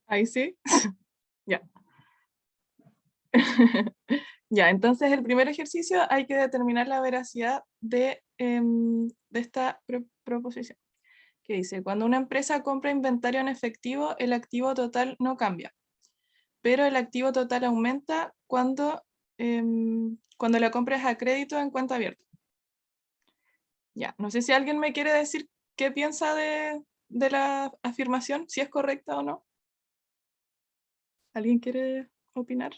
Ahí sí. Ya. Ya, entonces el primer ejercicio hay que determinar la veracidad de esta proposición, que dice, cuando una empresa compra inventario en efectivo, el activo total no cambia, pero el activo total aumenta cuando la compra es a crédito en cuenta abierta. Ya, no sé si alguien me quiere decir qué piensa de la afirmación, si es correcta o no. ¿Alguien quiere opinar?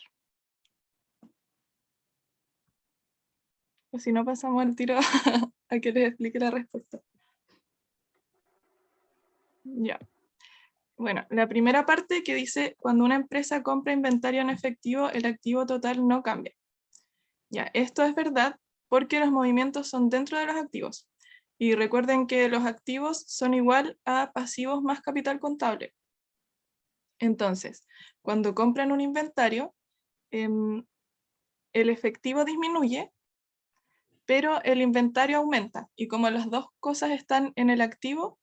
O si no, pasamos el tiro a que les explique la respuesta. Ya. Bueno, la primera parte que dice, cuando una empresa compra inventario en efectivo, el activo total no cambia. Ya, esto es verdad porque los movimientos son dentro de los activos. Y recuerden que los activos son igual a pasivos más capital contable. Entonces, cuando compran un inventario, el efectivo disminuye, pero el inventario aumenta. Y como las dos cosas están en el activo,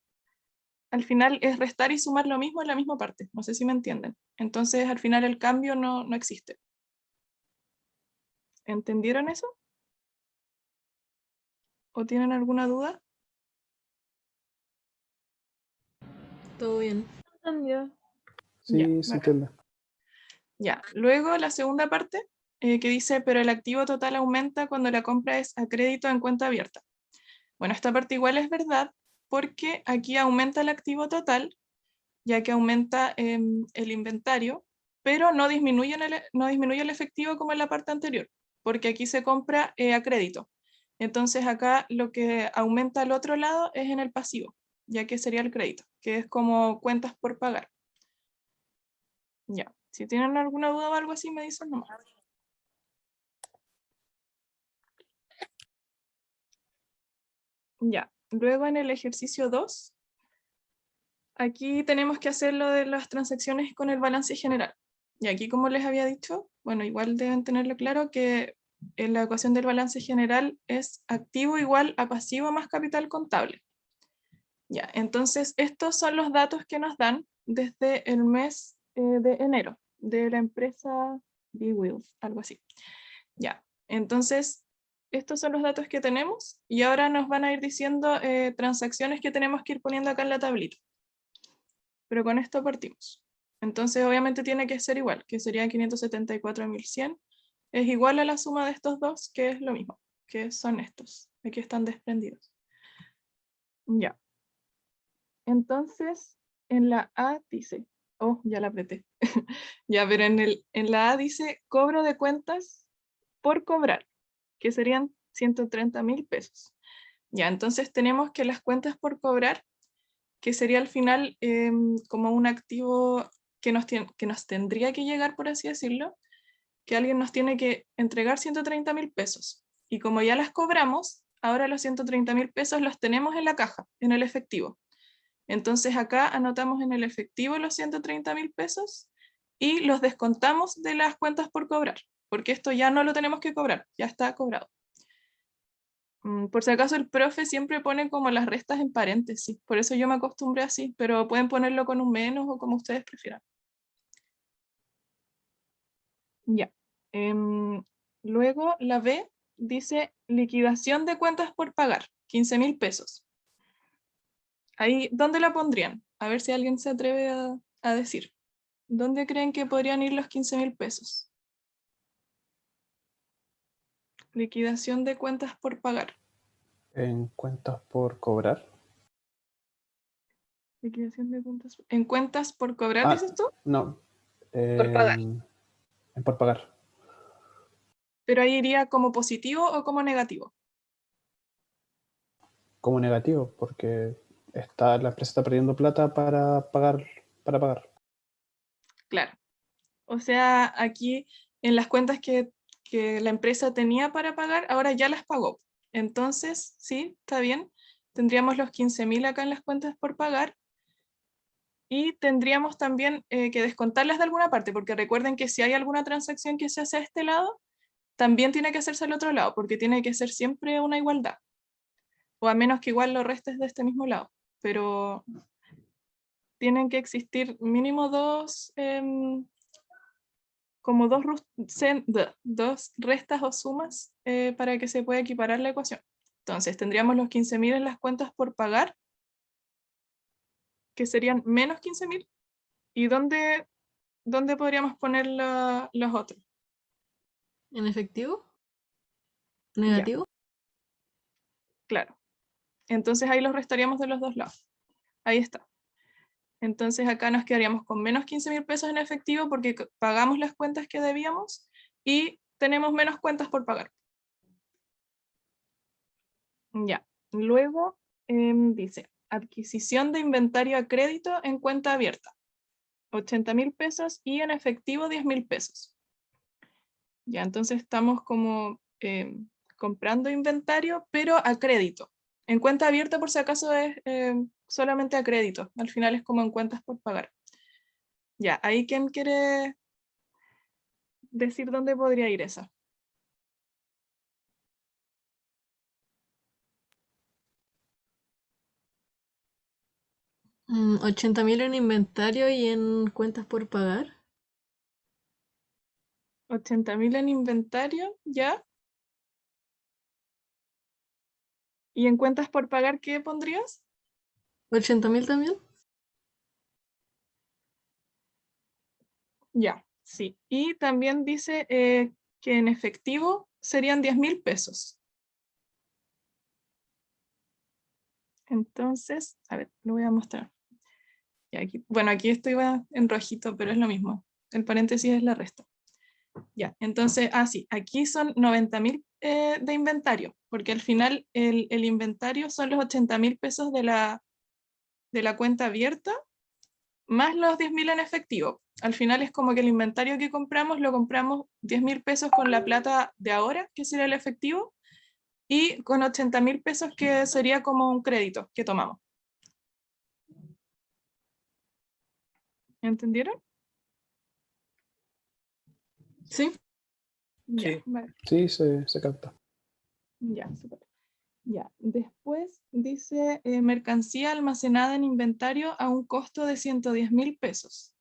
al final es restar y sumar lo mismo en la misma parte. No sé si me entienden. Entonces, al final el cambio no existe. ¿Entendieron eso? ¿O tienen alguna duda? Todo bien. Entendió. Ya, Sí, se bacán. entiende. Ya, luego la segunda parte que dice, pero el activo total aumenta cuando la compra es a crédito en cuenta abierta. Bueno, esta parte igual es verdad porque aquí aumenta el activo total, ya que aumenta el inventario, pero no disminuye el efectivo como en la parte anterior, porque aquí se compra a crédito. Entonces acá lo que aumenta al otro lado es en el pasivo, ya que sería el crédito, que es como cuentas por pagar. Ya, si tienen alguna duda o algo así, me dicen nomás. Ya, luego en el ejercicio 2, aquí tenemos que hacer lo de las transacciones con el balance general. Y aquí, como les había dicho, bueno, igual deben tenerlo claro que en la ecuación del balance general es activo igual a pasivo más capital contable. Ya, entonces estos son los datos que nos dan desde el mes de enero de la empresa B-Wheels, algo así. Ya, entonces estos son los datos que tenemos y ahora nos van a ir diciendo transacciones que tenemos que ir poniendo acá en la tablita. Pero con esto partimos. Entonces obviamente tiene que ser igual, que sería 574.100. Es igual a la suma de estos dos, que es lo mismo, que son estos. Aquí están desprendidos. Ya. Entonces, en la A dice, oh, ya la apreté. Ya, pero en la A dice cobro de cuentas por cobrar, que serían 130.000 pesos. Ya, entonces tenemos que las cuentas por cobrar, que sería al final como un activo que nos tendría que llegar, por así decirlo, que alguien nos tiene que entregar 130.000 pesos. Y como ya las cobramos, ahora los 130.000 pesos los tenemos en la caja, en el efectivo. Entonces acá anotamos en el efectivo los 130.000 pesos y los descontamos de las cuentas por cobrar, porque esto ya no lo tenemos que cobrar, ya está cobrado. Por si acaso el profe siempre pone como las restas en paréntesis, por eso yo me acostumbré así, pero pueden ponerlo con un menos o como ustedes prefieran. Ya. Luego la B dice liquidación de cuentas por pagar, 15.000 pesos. Ahí, ¿dónde la pondrían? A ver si alguien se atreve a decir. ¿Dónde creen que podrían ir los 15.000 pesos? Liquidación de cuentas por pagar. En cuentas por cobrar. Liquidación de cuentas. ¿En cuentas por cobrar, dices tú? No. Por pagar. En por pagar. Pero ahí iría como positivo o como negativo. Como negativo, porque la empresa está perdiendo plata para pagar. Claro. O sea, aquí en las cuentas que la empresa tenía para pagar, ahora ya las pagó. Entonces, sí, está bien. Tendríamos los 15.000 acá en las cuentas por pagar. Y tendríamos también que descontarlas de alguna parte, porque recuerden que si hay alguna transacción que se hace a este lado, también tiene que hacerse al otro lado, porque tiene que ser siempre una igualdad. O a menos que igual lo restes de este mismo lado. Pero tienen que existir mínimo dos, como dos restas o sumas para que se pueda equiparar la ecuación. Entonces tendríamos los 15.000 en las cuentas por pagar, que serían menos 15.000. ¿Y dónde podríamos poner los otros? ¿En efectivo? Ya, ¿Negativo? claro. Entonces ahí los restaríamos de los dos lados. Ahí está. Entonces acá nos quedaríamos con menos 15.000 pesos en efectivo porque pagamos las cuentas que debíamos y tenemos menos cuentas por pagar. Ya. Luego dice, adquisición de inventario a crédito en cuenta abierta. 80.000 pesos y en efectivo 10.000 pesos. Ya, entonces estamos como comprando inventario, pero a crédito. En cuenta abierta, por si acaso, es solamente a crédito. Al final es como en cuentas por pagar. Ya, ahí ¿quién quiere decir dónde podría ir esa? Mm, 80.000 en inventario y en cuentas por pagar. 80.000 en inventario, ¿ya? ¿Y en cuentas por pagar qué pondrías? 80.000 también. Ya, sí. Y también dice que en efectivo serían 10.000 pesos. Entonces, a ver, lo voy a mostrar. Y aquí, bueno, aquí estoy en rojito, pero es lo mismo. El paréntesis es la resta. Ya, entonces, sí, aquí son 90.000 de inventario, porque al final el inventario son los 80.000 pesos de la cuenta abierta, más los 10.000 en efectivo. Al final es como que el inventario que compramos, lo compramos 10.000 pesos con la plata de ahora, que sería el efectivo, y con 80.000 pesos, que sería como un crédito que tomamos. ¿Entendieron? Sí. Ya, Sí. vale. Sí, se capta. Ya, súper. Ya, después dice mercancía almacenada en inventario a un costo de 110.000 pesos.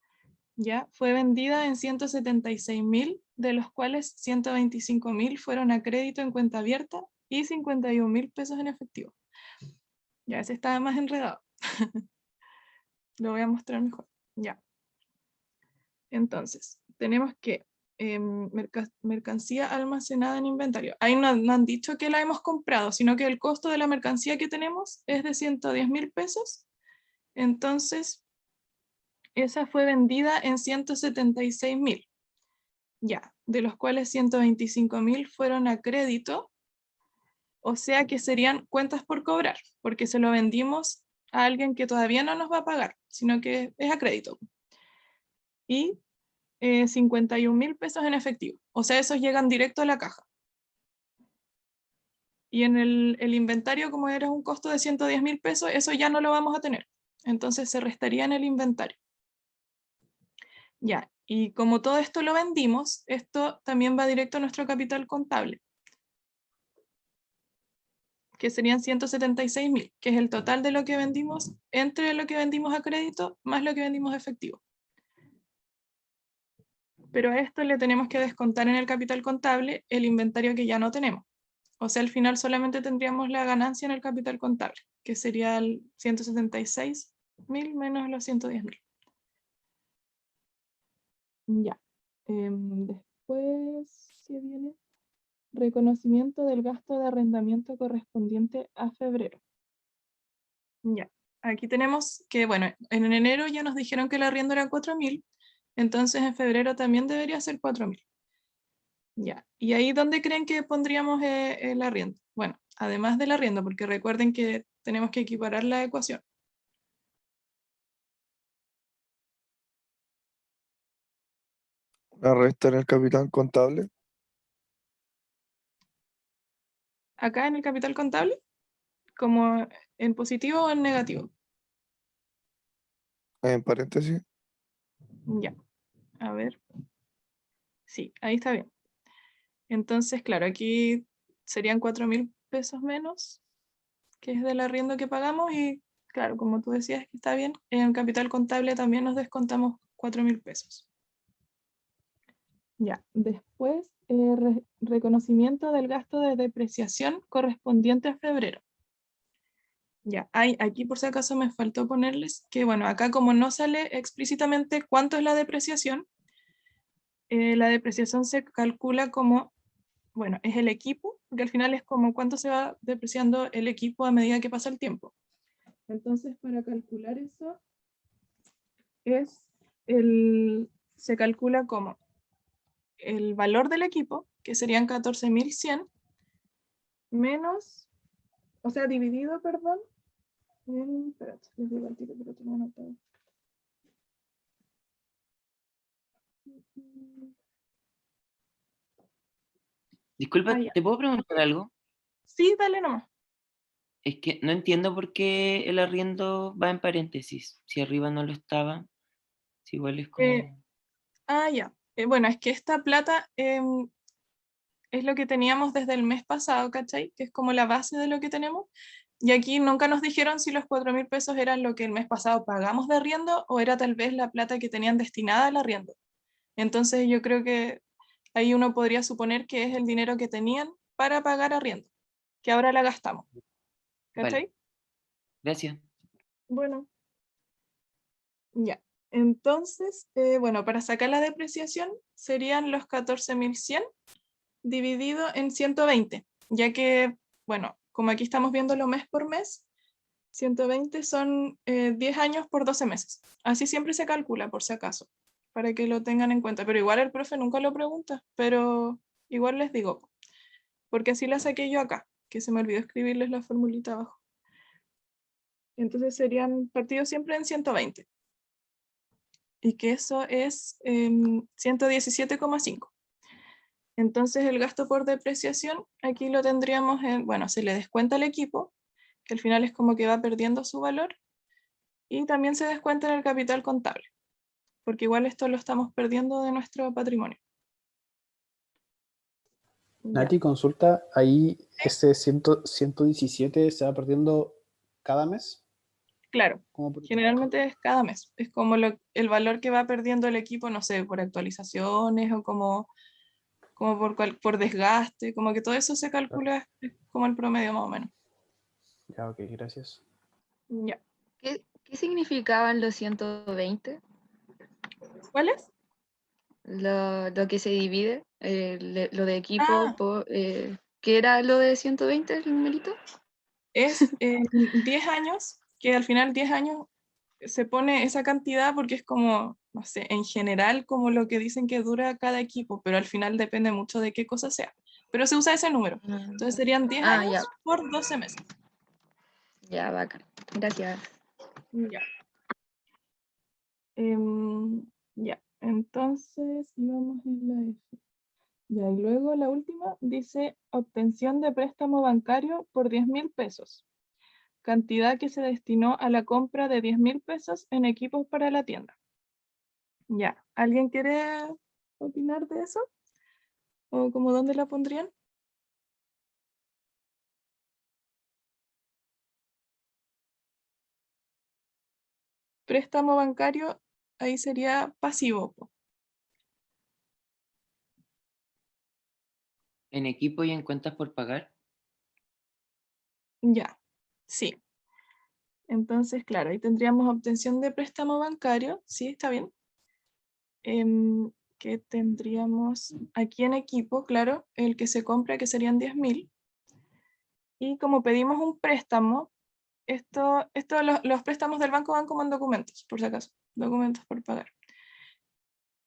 Ya, fue vendida en 176.000, de los cuales 125.000 fueron a crédito en cuenta abierta y 51.000 pesos en efectivo. Ya, ese estaba más enredado. Lo voy a mostrar mejor. Ya. Entonces, tenemos que mercancía almacenada en inventario. Ahí no han dicho que la hemos comprado, sino que el costo de la mercancía que tenemos es de 110.000 pesos. Entonces, esa fue vendida en 176.000. Ya, de los cuales 125.000 fueron a crédito, o sea que serían cuentas por cobrar, porque se lo vendimos a alguien que todavía no nos va a pagar, sino que es a crédito. Y 51.000 pesos en efectivo. O sea, esos llegan directo a la caja. Y en el inventario, como era un costo de 110.000 pesos, eso ya no lo vamos a tener. Entonces se restaría en el inventario. Ya, y como todo esto lo vendimos, esto también va directo a nuestro capital contable, que serían 176.000, que es el total de lo que vendimos, entre lo que vendimos a crédito más lo que vendimos a efectivo. Pero a esto le tenemos que descontar en el capital contable el inventario que ya no tenemos. O sea, al final solamente tendríamos la ganancia en el capital contable, que sería el 176.000 menos los 110.000. Ya. Después, ¿qué viene? Reconocimiento del gasto de arrendamiento correspondiente a febrero. Ya. Aquí tenemos que, bueno, en enero ya nos dijeron que el arriendo era 4.000, entonces en febrero también debería ser 4.000. Ya, ¿y ahí dónde creen que pondríamos el arriendo? Bueno, además del arriendo, porque recuerden que tenemos que equiparar la ecuación. La resta en el capital contable. Acá en el capital contable, como en positivo o en negativo. En paréntesis. Ya, a ver. Sí, ahí está bien. Entonces, claro, aquí serían 4.000 pesos menos, que es del arriendo que pagamos, y claro, como tú decías que está bien, en capital contable también nos descontamos 4.000 pesos. Ya, después, reconocimiento del gasto de depreciación correspondiente a febrero. Ya, aquí por si acaso me faltó ponerles que, bueno, acá como no sale explícitamente cuánto es la depreciación se calcula como, bueno, es el equipo, porque al final es como cuánto se va depreciando el equipo a medida que pasa el tiempo. Entonces, para calcular eso, se calcula como el valor del equipo, que serían 14.100, menos, o sea, dividido, perdón, espérate, les digo al tiro, pero tengo anotado. Disculpa, Ya. ¿te puedo preguntar algo? Sí, dale nomás. Es que no entiendo por qué el arriendo va en paréntesis. Si arriba no lo estaba, si igual es como... Ya. Bueno, es que esta plata es lo que teníamos desde el mes pasado, ¿cachai? Que es como la base de lo que tenemos. Y aquí nunca nos dijeron si los 4.000 pesos eran lo que el mes pasado pagamos de arriendo o era tal vez la plata que tenían destinada al arriendo. Entonces yo creo que ahí uno podría suponer que es el dinero que tenían para pagar arriendo, que ahora la gastamos. ¿Cachai? Vale, gracias. Bueno, ya. Entonces, bueno, para sacar la depreciación serían los 14.100 dividido en 120, ya que, bueno, como aquí estamos viéndolo mes por mes, 120 son 10 años por 12 meses. Así siempre se calcula, por si acaso, para que lo tengan en cuenta. Pero igual el profe nunca lo pregunta, pero igual les digo, porque así la saqué yo acá, que se me olvidó escribirles la formulita abajo. Entonces serían partidos siempre en 120. Y que eso es 117,5. Entonces el gasto por depreciación, aquí lo tendríamos bueno, se le descuenta al equipo, que al final es como que va perdiendo su valor, y también se descuenta en el capital contable, porque igual esto lo estamos perdiendo de nuestro patrimonio. Ya. Nati, consulta, ahí ese 117 se va perdiendo cada mes. Claro, ¿Cómo por- generalmente es cada mes, es como el valor que va perdiendo el equipo, no sé, por actualizaciones o como por desgaste, como que todo eso se calcula es como el promedio más o menos. Ya, ok, gracias. Ya. ¿Qué significaban los 120? ¿Cuál es? Lo que se divide, lo de equipo, Ah, ¿qué era lo de 120, el numerito? es 10 años, que al final 10 años se pone esa cantidad porque es como, no sé, en general como lo que dicen que dura cada equipo, pero al final depende mucho de qué cosa sea. Pero se usa ese número. Entonces serían 10 Ah, años ya, por 12 meses. ya, bacán. Gracias. Ya. Ya. Entonces íbamos en la F. Ya, y luego la última dice obtención de préstamo bancario por 10.000 pesos. Cantidad que se destinó a la compra de 10.000 pesos en equipos para la tienda. Ya, ¿alguien quiere opinar de eso? ¿O como dónde la pondrían? Préstamo bancario, ahí sería pasivo, po. ¿En equipo y en cuentas por pagar? Ya, sí. Entonces, claro, ahí tendríamos obtención de préstamo bancario, sí, está bien. Que tendríamos aquí en equipo, claro, el que se compra, que serían 10.000. Y como pedimos un préstamo, los préstamos del banco van como en documentos, por si acaso, documentos por pagar.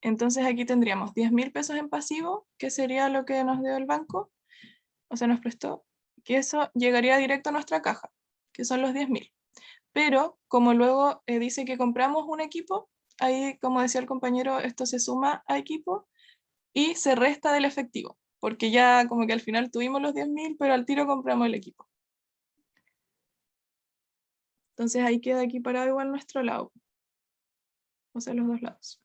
Entonces aquí tendríamos 10.000 pesos en pasivo, que sería lo que nos dio el banco, o sea, nos prestó, que eso llegaría directo a nuestra caja, que son los 10.000. Pero como luego dice que compramos un equipo, ahí, como decía el compañero, esto se suma a equipo y se resta del efectivo, porque ya como que al final tuvimos los 10.000, pero al tiro compramos el equipo. Entonces ahí queda equiparado igual nuestro lado, o sea, los dos lados.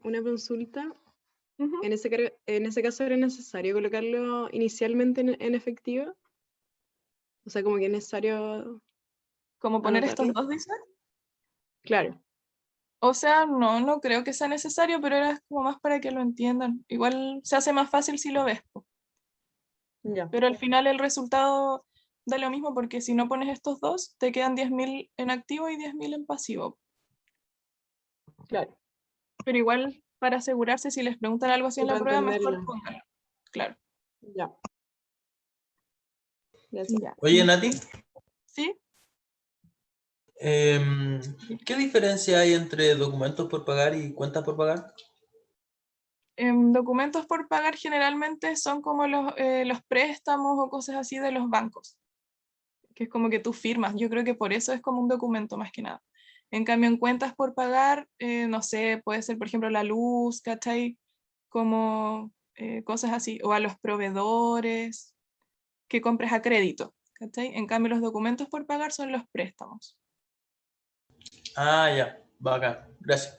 Una consulta. Ujú. En ese caso era necesario colocarlo inicialmente en efectivo. O sea, como que es necesario Como poner estos Anotarlo. dos, dice. Claro. O sea, no creo que sea necesario, pero era como más para que lo entiendan. Igual se hace más fácil si lo ves, po. Ya. Pero al final el resultado da lo mismo porque si no pones estos dos, te quedan 10.000 en activo y 10.000 en pasivo. Claro. Pero igual, para asegurarse, si les preguntan algo así Sí, en la para prueba, mejor entenderlo. pónganlo. Claro. Ya. Gracias. Ya. Oye, Nati, ¿Sí? ¿qué diferencia hay entre documentos por pagar y cuentas por pagar? Documentos por pagar generalmente son como los préstamos o cosas así de los bancos, que es como que tú firmas. Yo creo que por eso es como un documento más que nada. En cambio, en cuentas por pagar, no sé, puede ser, por ejemplo, la luz, ¿cachai? Como cosas así, o a los proveedores que compres a crédito, ¿cachai? En cambio, los documentos por pagar son los préstamos. Ah, ya, bacán, gracias.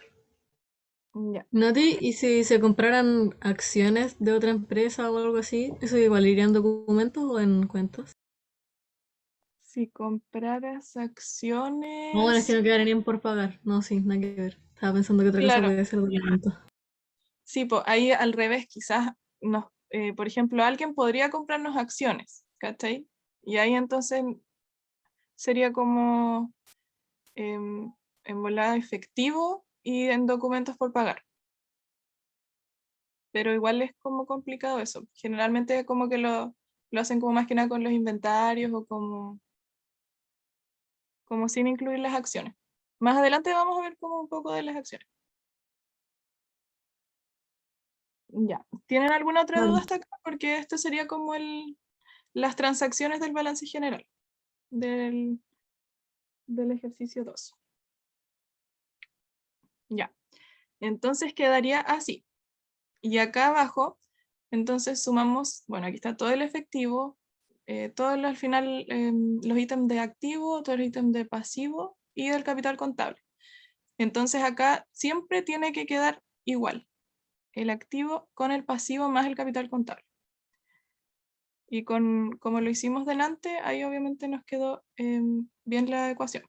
Ya. Nati, ¿y si se compraran acciones de otra empresa o algo así, eso igual iría en documentos o en cuentas? Si compraras No, bueno, es que acciones, no quedarían por pagar. No, sí, nada que ver. Estaba pensando que otra cosa claro, podía ser documento. sí, ahí al revés, quizás por ejemplo, alguien podría comprarnos acciones, ¿cachai? Y ahí entonces sería como en volada efectivo y en documentos por pagar. Pero igual es como complicado eso. Generalmente como que lo hacen como más que nada con los inventarios o como sin incluir las acciones. Más adelante vamos a ver como un poco de las acciones. Ya. ¿Tienen alguna otra duda Vale. hasta acá? Porque esto sería como las transacciones del balance general del ejercicio 2. Ya. Entonces quedaría así. Y acá abajo, entonces sumamos, bueno, aquí está todo el efectivo, todos al final los ítems de activo, todos los ítems de pasivo y del capital contable. Entonces acá siempre tiene que quedar igual, el activo con el pasivo más el capital contable. Y como lo hicimos delante, ahí obviamente nos quedó bien la ecuación,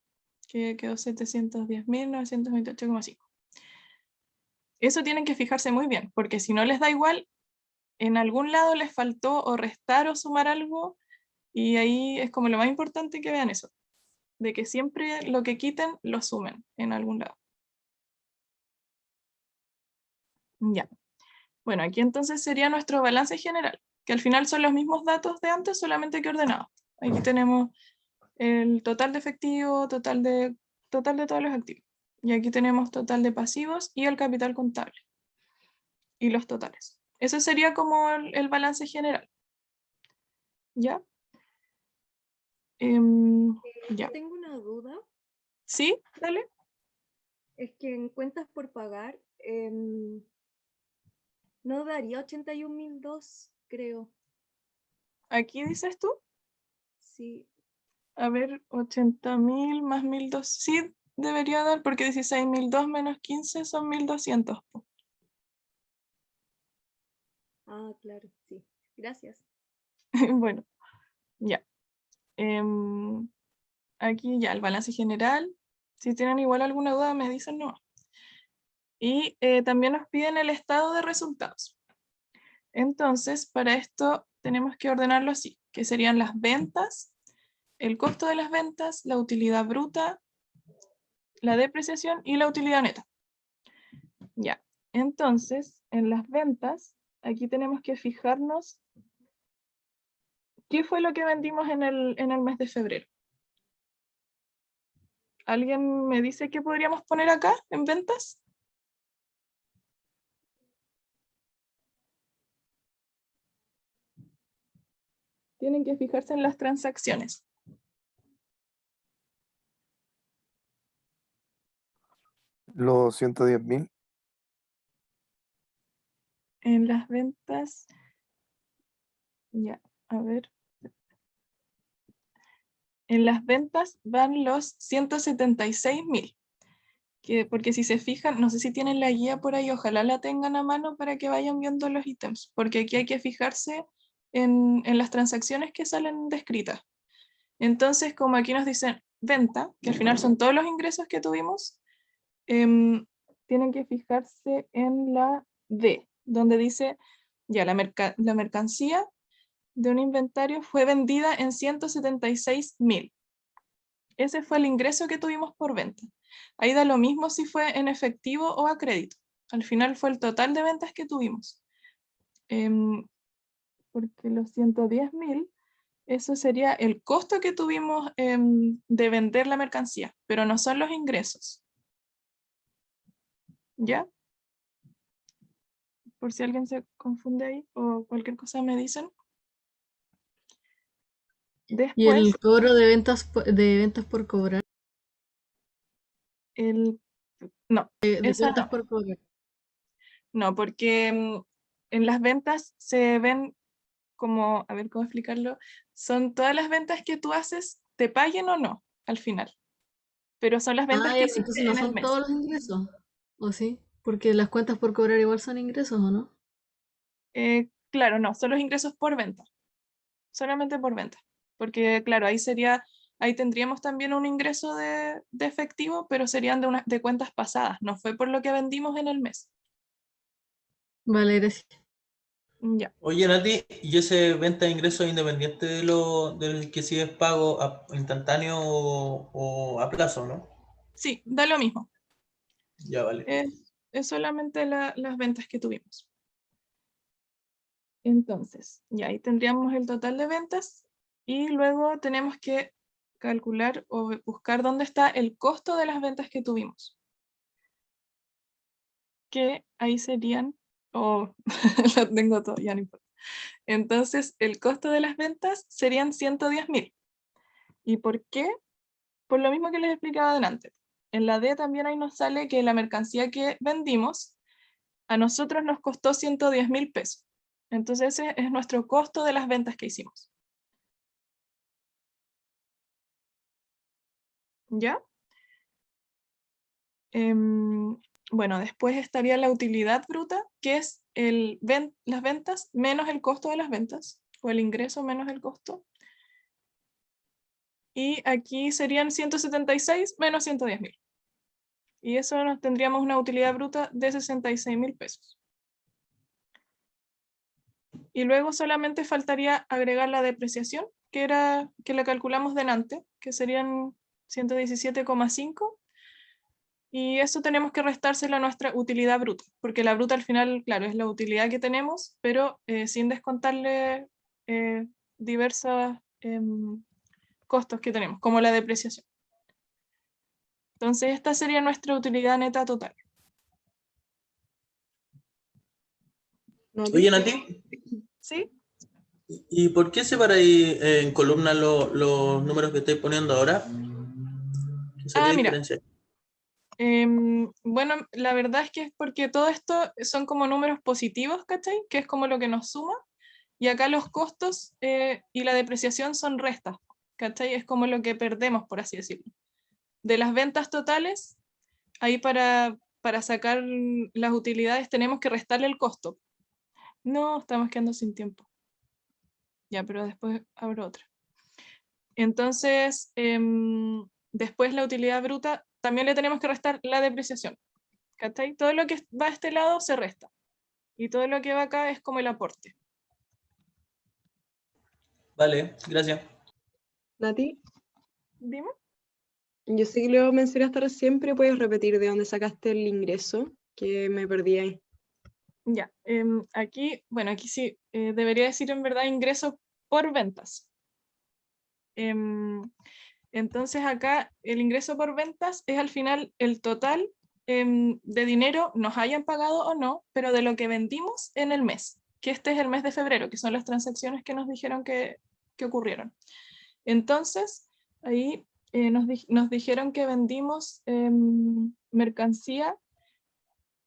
que quedó 710.928,5. Eso tienen que fijarse muy bien, porque si no les da igual, en algún lado les faltó o restar o sumar algo, y ahí es como lo más importante que vean eso, de que siempre lo que quiten lo sumen en algún lado. Ya. Bueno, aquí entonces sería nuestro balance general, que al final son los mismos datos de antes, solamente que ordenados. Aquí tenemos el total de efectivo, total de todos los activos. Y aquí tenemos total de pasivos y el capital contable. Y los totales. Eso sería como el balance general. ¿Ya? Ya. Tengo una duda, ¿Sí? Dale. es que en cuentas por pagar no daría 81.002, creo. Aquí dices tú. Sí, A ver, 80.000 más 1.200. Sí, debería dar porque 16.002 menos 15 son 1.200. po. claro, sí. Gracias. Bueno, ya. Aquí ya el balance general. Si tienen igual alguna duda, me dicen no. Y también nos piden el estado de resultados. Entonces, para esto tenemos que ordenarlo así, que serían las ventas, el costo de las ventas, la utilidad bruta, la depreciación y la utilidad neta. Ya, entonces, en las ventas, aquí tenemos que fijarnos qué fue lo que vendimos en el mes de febrero. ¿Alguien me dice qué podríamos poner acá en ventas? Tienen que fijarse en las transacciones. Los 110.000. En las ventas, ya, a ver. En las ventas van los 176.000. Porque si se fijan, no sé si tienen la guía por ahí, ojalá la tengan a mano para que vayan viendo los ítems, porque aquí hay que fijarse en las transacciones que salen descritas. Entonces, como aquí nos dicen venta, que al final son todos los ingresos que tuvimos, tienen que fijarse en la D, donde dice, ya, la mercancía de un inventario fue vendida en 176.000. Ese fue el ingreso que tuvimos por venta. Ahí da lo mismo si fue en efectivo o a crédito. Al final fue el total de ventas que tuvimos. Porque los 110.000, eso sería el costo que tuvimos de vender la mercancía, pero no son los ingresos. ¿Ya? Por si alguien se confunde ahí o cualquier cosa me dicen. Y Después, el cobro de ventas por cobrar, no, de esa ventas no. por cobrar. No, porque en las ventas se ven como, a ver cómo explicarlo, son todas las ventas que tú haces, te paguen o no, al final. Pero son las ventas Ah, que ya, pero entonces hiciste no en el son mes. todos los ingresos, ¿o sí? Porque las cuentas por cobrar igual son ingresos, ¿o no? Claro, no, son los ingresos por venta. Solamente por venta. Porque, claro, ahí tendríamos también un ingreso de efectivo, pero serían de cuentas pasadas. No fue por lo que vendimos en el mes. Vale, gracias. Ya. Oye, Nati, ¿y ese venta de ingresos independiente del que si es pago instantáneo o a plazo, no? Sí, da lo mismo. Ya, vale. Es solamente las ventas que tuvimos. Entonces, ya ahí tendríamos el total de ventas y luego tenemos que calcular o buscar dónde está el costo de las ventas que tuvimos. Que ahí serían, lo tengo todo, ya no importa. Entonces, el costo de las ventas serían 110.000. ¿Y por qué? Por lo mismo que les explicaba adelante. En la D también ahí nos sale que la mercancía que vendimos a nosotros nos costó 110.000 pesos. Entonces ese es nuestro costo de las ventas que hicimos. ¿Ya? Bueno, después estaría la utilidad bruta, que es las ventas menos el costo de las ventas, o el ingreso menos el costo. Y aquí serían 176 menos 110.000. Y eso nos tendríamos una utilidad bruta de 66.000 pesos. Y luego solamente faltaría agregar la depreciación, que la calculamos delante, que serían 117,5. Y eso tenemos que restárselo a nuestra utilidad bruta, porque la bruta al final, claro, es la utilidad que tenemos, pero sin descontarle diversos costos que tenemos, como la depreciación. Entonces, esta sería nuestra utilidad neta total. Oye, Nati, ¿Sí? ¿y por qué separáis en columna los números que estáis poniendo ahora? ¿Qué sería Mira. diferencia? Bueno, la verdad es que es porque todo esto son como números positivos, ¿cachai? Que es como lo que nos suma. Y acá los costos y la depreciación son restas, ¿cachai? Es como lo que perdemos, por así decirlo. De las ventas totales, ahí para sacar las utilidades tenemos que restarle el costo. No, estamos quedando sin tiempo. Ya, pero después abro otra. Entonces, después la utilidad bruta, también le tenemos que restar la depreciación. ¿Cachai? Todo lo que va a este lado se resta. Y todo lo que va acá es como el aporte. Vale, gracias. Nati, Dime. yo sé que lo mencionaste recién, pero puedes repetir de dónde sacaste el ingreso, que me perdí ahí. Ya, aquí sí, debería decir en verdad ingreso por ventas. Entonces acá el ingreso por ventas es al final el total de dinero, nos hayan pagado o no, pero de lo que vendimos en el mes, que este es el mes de febrero, que son las transacciones que nos dijeron que ocurrieron. Entonces, ahí nos dijeron que vendimos mercancía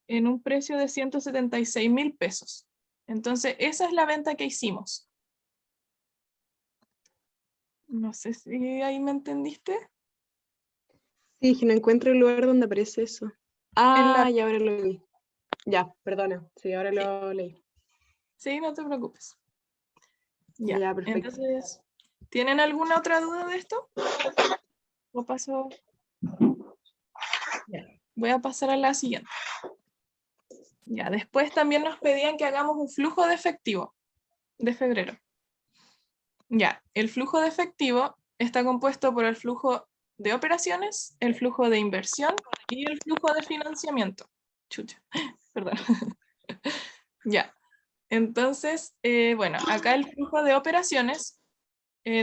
en un precio de 176.000 pesos. Entonces, esa es la venta que hicimos. No sé si ahí me entendiste. Sí, es que no encuentro el lugar donde aparece eso. la- Ya ahora lo vi. Ya, perdona. Sí, ahora lo leí. Sí, no te preocupes. Ya, Ya, perfecto. entonces, ¿Tienen alguna otra duda de esto? ¿O paso? Ya, voy a pasar a la siguiente. Ya, después también nos pedían que hagamos un flujo de efectivo de febrero. Ya, el flujo de efectivo está compuesto por el flujo de operaciones, el flujo de inversión y el flujo de financiamiento. Chucha, perdón. Ya, entonces, bueno, acá el flujo de operaciones,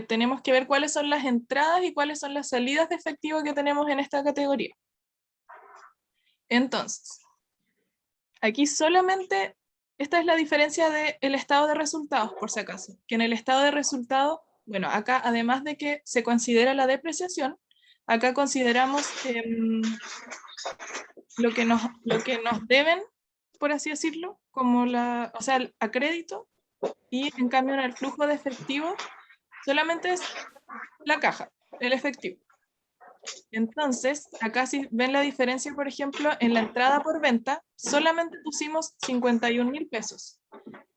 tenemos que ver cuáles son las entradas y cuáles son las salidas de efectivo que tenemos en esta categoría. Entonces, aquí solamente, esta es la diferencia del estado de resultados, por si acaso, que en el estado de resultados, bueno, acá además de que se considera la depreciación, acá consideramos lo que nos deben, por así decirlo, como o sea, a crédito, y en cambio en el flujo de efectivo solamente es la caja, el efectivo. Entonces, acá si ven la diferencia, por ejemplo, en la entrada por venta, solamente pusimos 51.000 pesos,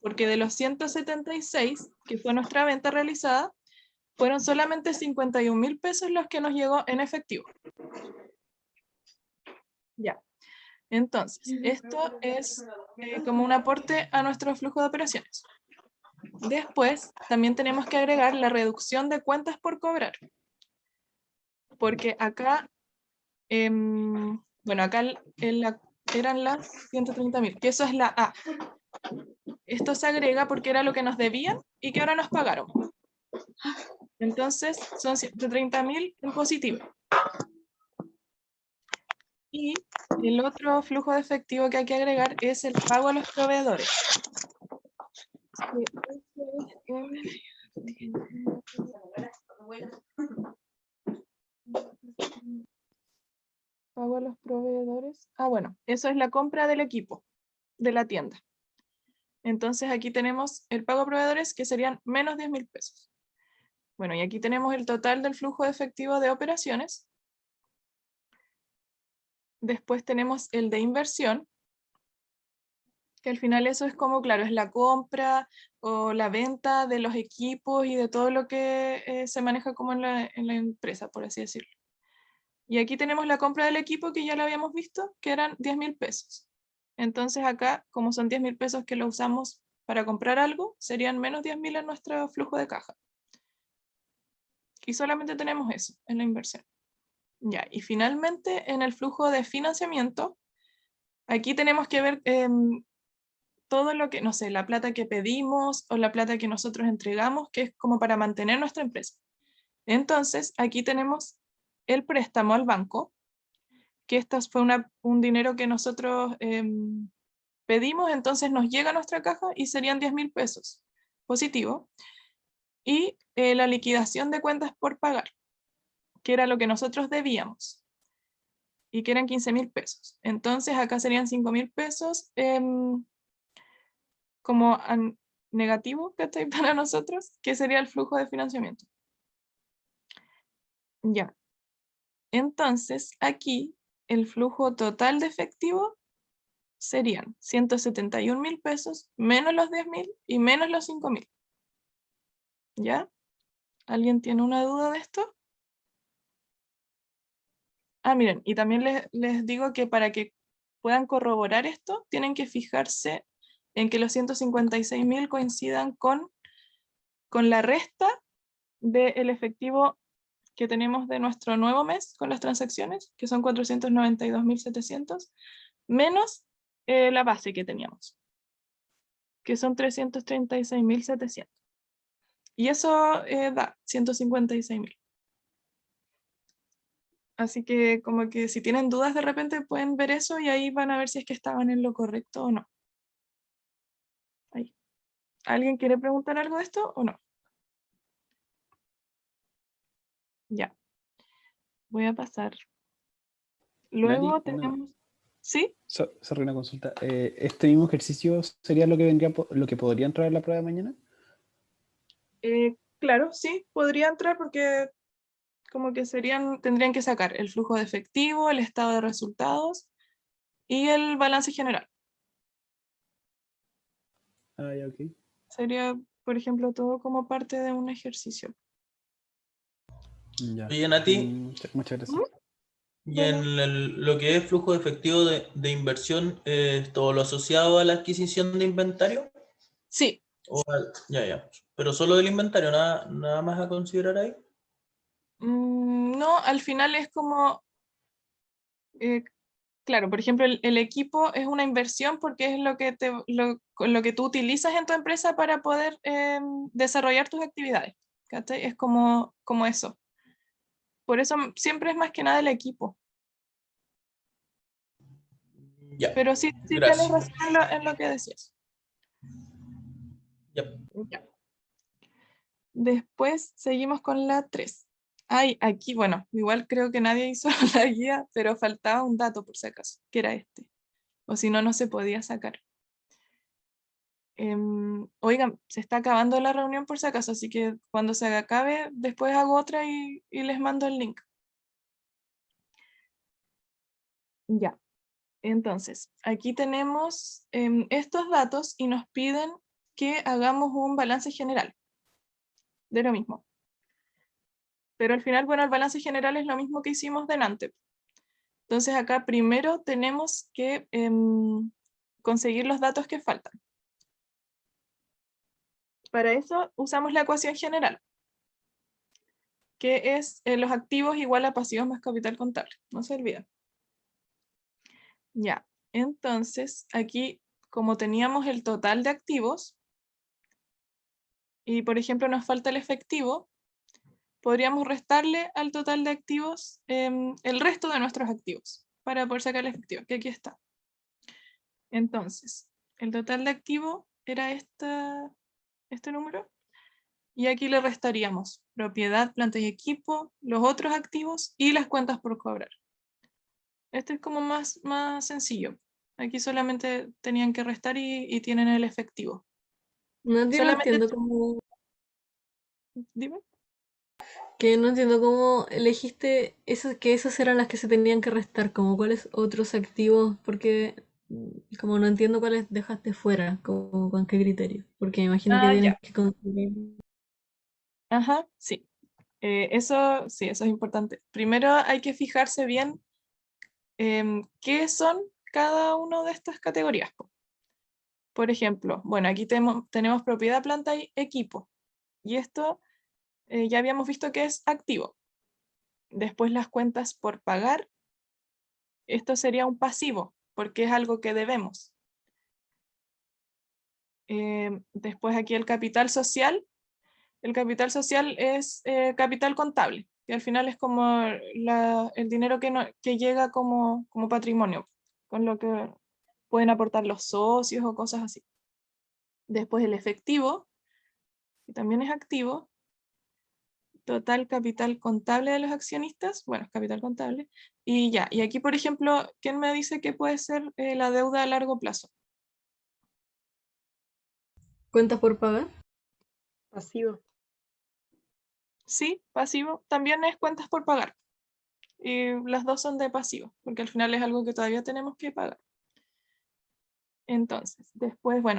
porque de los 176, que fue nuestra venta realizada, fueron solamente 51.000 pesos los que nos llegó en efectivo. Ya. Entonces, esto es como un aporte a nuestro flujo de operaciones. Después, también tenemos que agregar la reducción de cuentas por cobrar. Porque acá, bueno, acá eran las 130.000, que eso es la A. Esto se agrega porque era lo que nos debían y que ahora nos pagaron. Entonces, son 130.000 en positivo. Y el otro flujo de efectivo que hay que agregar es el pago a los proveedores. Pago a los proveedores. Ah, bueno, eso es la compra del equipo de la tienda. Entonces aquí tenemos el pago a proveedores, que serían menos 10.000 pesos. Bueno, y aquí tenemos el total del flujo de efectivo de operaciones. Después tenemos el de inversión, que al final eso es como, claro, es la compra o la venta de los equipos y de todo lo que se maneja como en la empresa, por así decirlo. Y aquí tenemos la compra del equipo, que ya lo habíamos visto, que eran 10.000 pesos. Entonces acá, como son 10.000 pesos que lo usamos para comprar algo, serían menos 10.000 en nuestro flujo de caja. Y solamente tenemos eso en la inversión. Ya, y finalmente en el flujo de financiamiento, aquí tenemos que ver todo lo que, no sé, la plata que pedimos o la plata que nosotros entregamos, que es como para mantener nuestra empresa. Entonces, aquí tenemos el préstamo al banco, que esto fue un dinero que nosotros pedimos, entonces nos llega a nuestra caja y serían 10.000 pesos positivo. Y la liquidación de cuentas por pagar, que era lo que nosotros debíamos, y que eran 15.000 pesos. Entonces acá serían 5.000 pesos como negativo, ¿cachai? Para nosotros, que sería el flujo de financiamiento. Ya. Entonces aquí el flujo total de efectivo serían 171.000 pesos menos los 10.000 y menos los 5.000. ¿Ya? ¿Alguien tiene una duda de esto? Ah, miren, y también les digo que para que puedan corroborar esto, tienen que fijarse en que los 156.000 coincidan con la resta del efectivo que tenemos de nuestro nuevo mes con las transacciones, que son 492.700, menos la base que teníamos, que son 336.700. Y eso da 156.000. Así que como que si tienen dudas de repente pueden ver eso y ahí van a ver si es que estaban en lo correcto o no. Ahí. ¿Alguien quiere preguntar algo de esto o no? Ya. Voy a pasar. Luego Nati, tenemos... ¿Sí? sorry, una consulta. ¿Este mismo ejercicio sería lo que vendría, lo que podría entrar en la prueba de mañana? Claro, sí, podría entrar porque como que tendrían que sacar el flujo de efectivo, el estado de resultados y el balance general. Ah, ya, ok. Sería, por ejemplo, todo como parte de un ejercicio. Ya. Oye, Nati, Muchas gracias. y en lo que es flujo efectivo de inversión, ¿todo lo asociado a la adquisición de inventario? Sí, Ya. Pero solo del inventario, nada más a considerar ahí. no, al final es como, claro, por ejemplo, el equipo es una inversión porque es con lo que tú utilizas en tu empresa para poder desarrollar tus actividades. ¿Cachai? Es como eso. Por eso siempre es más que nada el equipo. Ya, Pero sí tienes gracias. razón en lo que decías. Ya. Ya. Después seguimos con la 3. Ay, aquí, bueno, igual creo que nadie hizo la guía, pero faltaba un dato por si acaso, que era este. O si no, no se podía sacar. Oigan, se está acabando la reunión por si acaso, así que cuando se acabe, después hago otra y les mando el link. Ya. Entonces, aquí tenemos estos datos y nos piden que hagamos un balance general de lo mismo. Pero al final, bueno, el balance general es lo mismo que hicimos delante. Entonces acá primero tenemos que conseguir los datos que faltan. Para eso usamos la ecuación general, que es los activos igual a pasivos más capital contable. No se olviden. Ya, entonces aquí como teníamos el total de activos, y por ejemplo nos falta el efectivo, podríamos restarle al total de activos el resto de nuestros activos para poder sacar el efectivo, que aquí está. Entonces, el total de activo era este número, y aquí le restaríamos propiedad, planta y equipo, los otros activos y las cuentas por cobrar. Este es como más sencillo. Aquí solamente tenían que restar y tienen el efectivo. No Solamente, entiendo cómo, dime. no entiendo cómo elegiste que esas eran las que se tenían que restar, como cuáles otros activos, porque como no entiendo cuáles dejaste fuera, como con qué criterio, porque me imagino que Ya. tienes que considerar. Ajá, sí. Eso sí, eso es importante. Primero hay que fijarse bien qué son cada una de estas categorías. Por ejemplo, bueno, aquí tenemos propiedad, planta y equipo. Y esto ya habíamos visto que es activo. Después las cuentas por pagar. Esto sería un pasivo, porque es algo que debemos. Después aquí el capital social. El capital social es capital contable, que al final es como el dinero que llega como patrimonio, con lo que pueden aportar los socios o cosas así. Después el efectivo, que también es activo. Total capital contable de los accionistas, bueno, es capital contable. Y ya, y aquí por ejemplo, ¿quién me dice que puede ser la deuda a largo plazo? ¿Cuentas por pagar? Pasivo. Sí, pasivo, también es cuentas por pagar. Y las dos son de pasivo, porque al final es algo que todavía tenemos que pagar. Entonces, después, bueno,